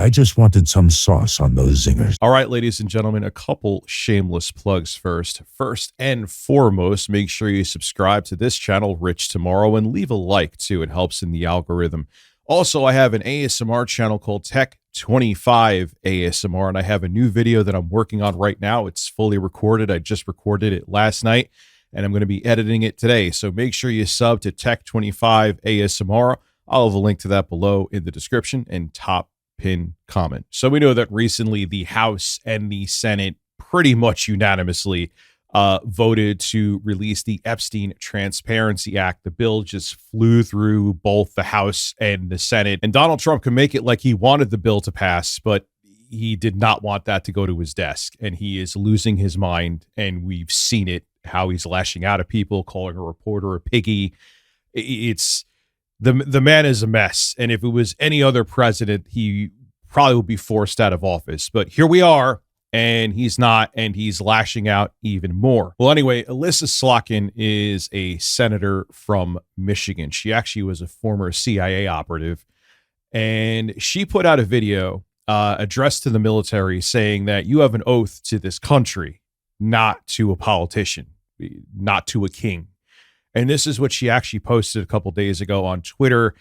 I just wanted some sauce on those zingers. All right, ladies and gentlemen, a couple shameless plugs first. First and foremost, make sure you subscribe to this channel, Rich Tomorrow, and leave a like too. It helps in the algorithm. Also, I have an ASMR channel called Tech 25 ASMR, and I have a new video that I'm working on right now. It's fully recorded. I just recorded it last night, and I'm going to be editing it today. So make sure you sub to Tech 25 ASMR. I'll have a link to that below in the description and top pin comment. So we know that recently the House and the Senate pretty much unanimously voted to release the Epstein Transparency Act. The bill just flew through both the House and the Senate, and Donald Trump can make it like he wanted the bill to pass, but he did not want that to go to his desk, and he is losing his mind, and we've seen it, how he's lashing out at people, calling a reporter a piggy. It's the man is a mess, and if it was any other president, he probably would be forced out of office. But here we are, and he's not, and he's lashing out even more. Well, anyway, Elissa Slotkin is a senator from Michigan. She actually was a former CIA operative, and she put out a video addressed to the military saying that you have an oath to this country, not to a politician, not to a king. And this is what she actually posted a couple days ago on Twitter.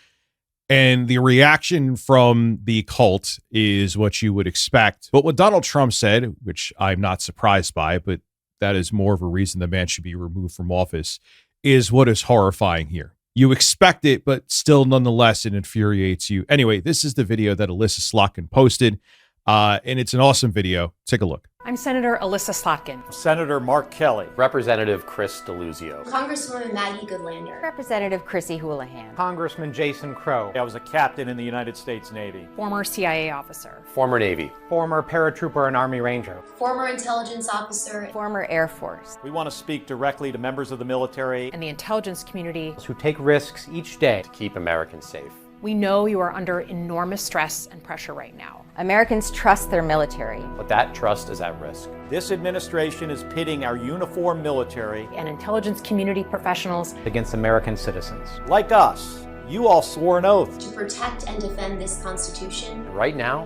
And the reaction from the cult is what you would expect. But what Donald Trump said, which I'm not surprised by, but that is more of a reason the man should be removed from office, is what is horrifying here. You expect it, but still, nonetheless, it infuriates you. Anyway, this is the video that Elissa Slotkin posted, and it's an awesome video. Take a look. I'm Senator Elissa Slotkin. Senator Mark Kelly. Representative Chris DeLuzio. Congresswoman Maggie Goodlander. Representative Chrissy Houlihan. Congressman Jason Crow. I was a captain in the United States Navy. Former CIA officer. Former Navy. Former paratrooper and Army Ranger. Former intelligence officer. Former Air Force. We want to speak directly to members of the military And the intelligence community. Who take risks each day To keep Americans safe. We know you are under enormous stress and pressure right now. Americans trust their military. But that trust is at risk. This administration is pitting our uniformed military, And intelligence community professionals. against American citizens. like us. You all swore an oath. To protect and defend this Constitution. And right now,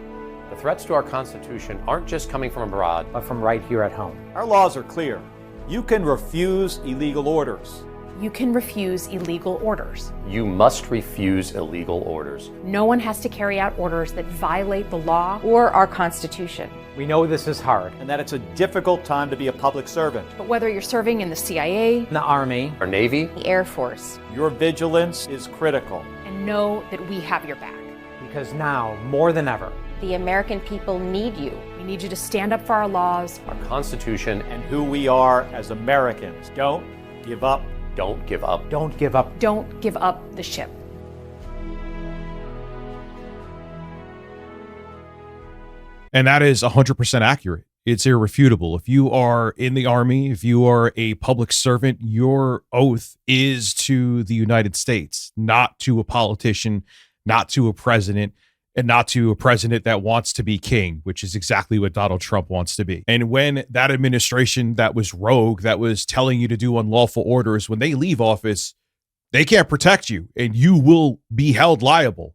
the threats to our Constitution aren't just coming from abroad. But from right here at home. Our laws are clear. You can refuse illegal orders. You can refuse illegal orders. You must refuse illegal orders. No one has to carry out orders that violate the law. Or our Constitution. We know this is hard. And that it's a difficult time to be a public servant. But whether you're serving in the CIA, In the Army. Our Navy. The Air Force. Your vigilance is critical. and know that we have your back. Because now, more than ever, The American people need you. We need you to stand up for our laws. Our Constitution. And who we are as Americans. Don't give up. Don't give up. don't give up. Don't give up the ship. And that is 100% accurate. It's irrefutable. If you are in the Army, if you are a public servant, your oath is to the United States, not to a politician, not to a president, and not to a president that wants to be king, which is exactly what Donald Trump wants to be. And when that administration that was rogue, that was telling you to do unlawful orders, when they leave office, they can't protect you and you will be held liable.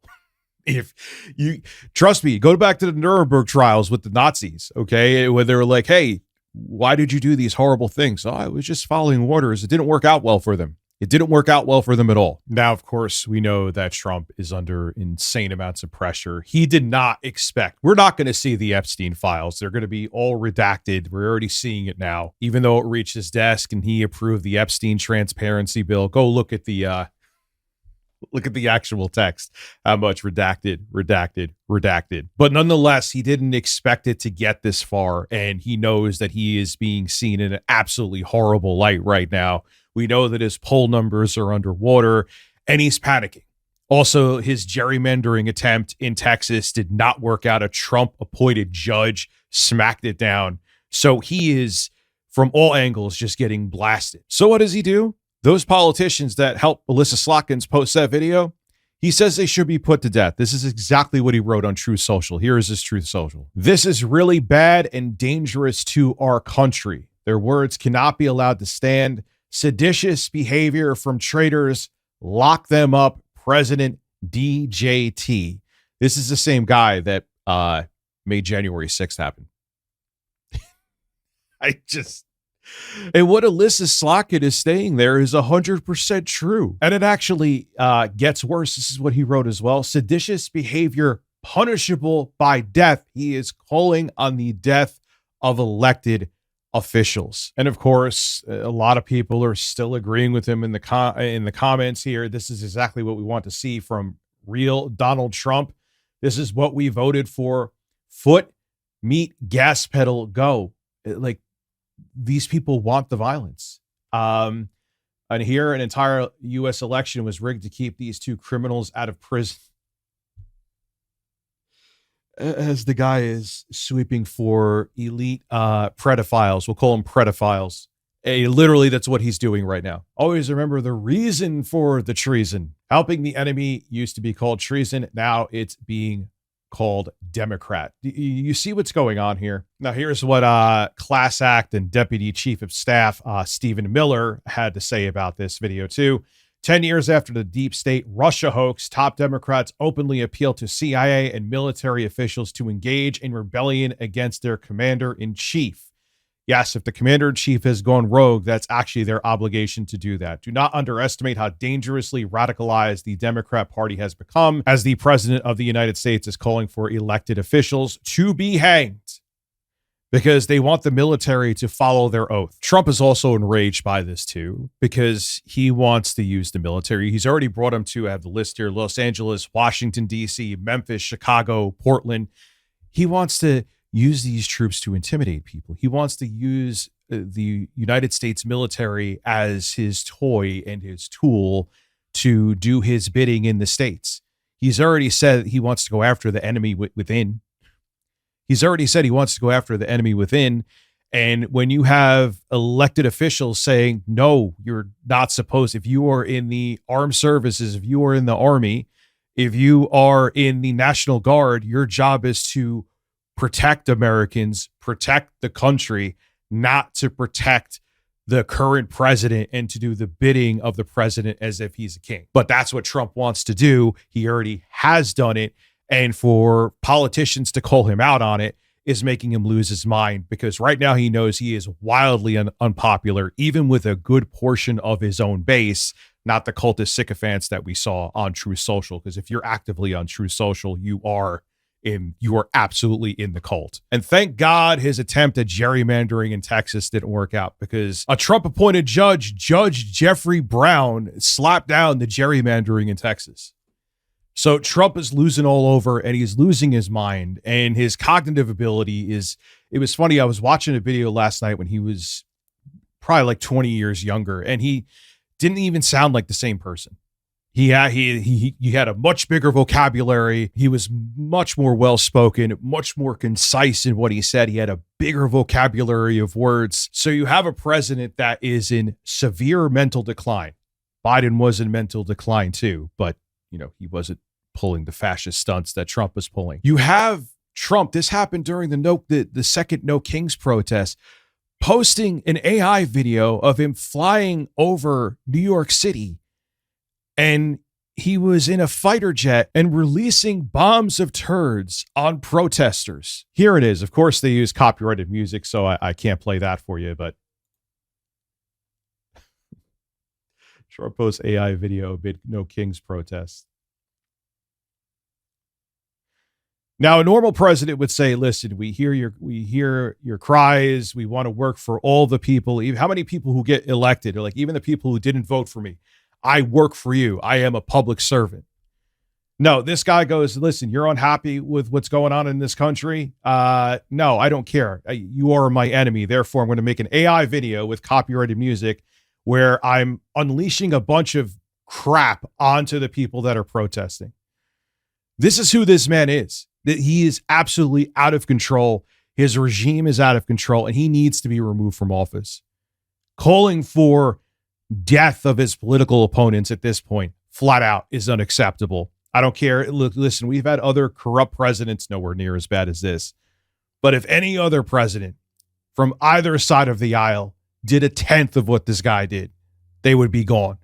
If you trust me, go back to the Nuremberg trials with the Nazis, okay, where they were like, hey, why did you do these horrible things? Oh, I was just following orders. It didn't work out well for them. It didn't work out well for them at all. Now, of course, we know that Trump is under insane amounts of pressure. He did not expect. We're not going to see the Epstein files. They're going to be all redacted. We're already seeing it now, even though it reached his desk and he approved the Epstein transparency bill. Go look at the actual text, how much redacted. But nonetheless, he didn't expect it to get this far. And he knows that he is being seen in an absolutely horrible light right now. We know that his poll numbers are underwater and he's panicking. Also, his gerrymandering attempt in Texas did not work out. A Trump appointed judge smacked it down. So he is, from all angles, just getting blasted. So what does he do? Those politicians that helped Elissa Slotkin post that video, he says they should be put to death. This is exactly what he wrote on Truth Social. Here is his Truth Social. This is really bad and dangerous to our country. Their words cannot be allowed to stand. Seditious behavior from traitors. Lock them up. President DJT. This is the same guy that made January 6th happen. And what Alyssa Slockett is saying there is 100% true. And it actually gets worse. This is what he wrote as well. Seditious behavior punishable by death. He is calling on the death of elected officials. And of course, a lot of people are still agreeing with him in the comments here. This is exactly what we want to see from real Donald Trump. This is what we voted for. Foot, meat, gas pedal, go. Like, these people want the violence. And here, an entire U.S. election was rigged to keep these two criminals out of prison. As the guy is sweeping for elite pedophiles. We'll call them pedophiles. Literally, that's what he's doing right now. Always remember the reason for the treason. Helping the enemy used to be called treason. Now it's being called Democrat. You see what's going on here. Now, here's what Class Act and Deputy Chief of Staff Stephen Miller had to say about this video too. 10 years after the deep state Russia hoax, top Democrats openly appeal to CIA and military officials to engage in rebellion against their commander-in-chief. Yes, if the commander-in-chief has gone rogue, that's actually their obligation to do that. Do not underestimate how dangerously radicalized the Democrat Party has become, as the president of the United States is calling for elected officials to be hanged because they want the military to follow their oath. Trump is also enraged by this too, because he wants to use the military. He's already brought them to, I have the list here, Los Angeles, Washington, D.C., Memphis, Chicago, Portland. He wants to use these troops to intimidate people. He wants to use the United States military as his toy and his tool to do his bidding in the States. He's already said he wants to go after the enemy within. He's already said he wants to go after the enemy within. And when you have elected officials saying, no, you're not supposed, if you are in the armed services, if you are in the army, if you are in the National Guard, your job is to protect Americans, protect the country, not to protect the current president and to do the bidding of the president as if he's a king. But that's what Trump wants to do. He already has done it. And for politicians to call him out on it is making him lose his mind, because right now he knows he is wildly unpopular, even with a good portion of his own base, not the cultist sycophants that we saw on Truth Social. Because if you're actively on Truth Social, you are absolutely in the cult. And thank God his attempt at gerrymandering in Texas didn't work out, because a Trump appointed Judge Jeffrey Brown, slapped down the gerrymandering in Texas. So Trump is losing all over, and he's losing his mind, and his cognitive ability is, it was funny. I was watching a video last night when he was probably like 20 years younger, and he didn't even sound like the same person. He had a much bigger vocabulary. He was much more well-spoken, much more concise in what he said. He had a bigger vocabulary of words. So you have a president that is in severe mental decline. Biden was in mental decline too, but he wasn't pulling the fascist stunts that Trump was pulling. You have Trump. This happened during the second No Kings protest, posting an AI video of him flying over New York City. And he was in a fighter jet and releasing bombs of turds on protesters. Here it is. Of course, they use copyrighted music, so I can't play that for you, but Trump posts AI video amid No Kings protest. Now, a normal president would say, listen, we hear your cries. We want to work for all the people. How many people who get elected, or like even the people who didn't vote for me? I work for you. I am a public servant. No, this guy goes, listen, you're unhappy with what's going on in this country? No, I don't care. You are my enemy. Therefore, I'm going to make an AI video with copyrighted music where I'm unleashing a bunch of crap onto the people that are protesting. This is who this man is. That he is absolutely out of control. His regime is out of control, and he needs to be removed from office. Calling for death of his political opponents at this point, flat out, is unacceptable. I don't care. Look, listen, we've had other corrupt presidents nowhere near as bad as this. But if any other president from either side of the aisle did a tenth of what this guy did, they would be gone.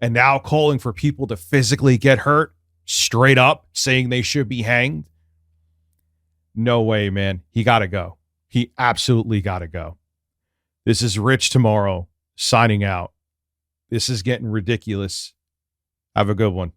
And now calling for people to physically get hurt, straight up saying they should be hanged. No way, man. He got to go. He absolutely got to go. This is Rich Tomorrow signing out. This is getting ridiculous. Have a good one.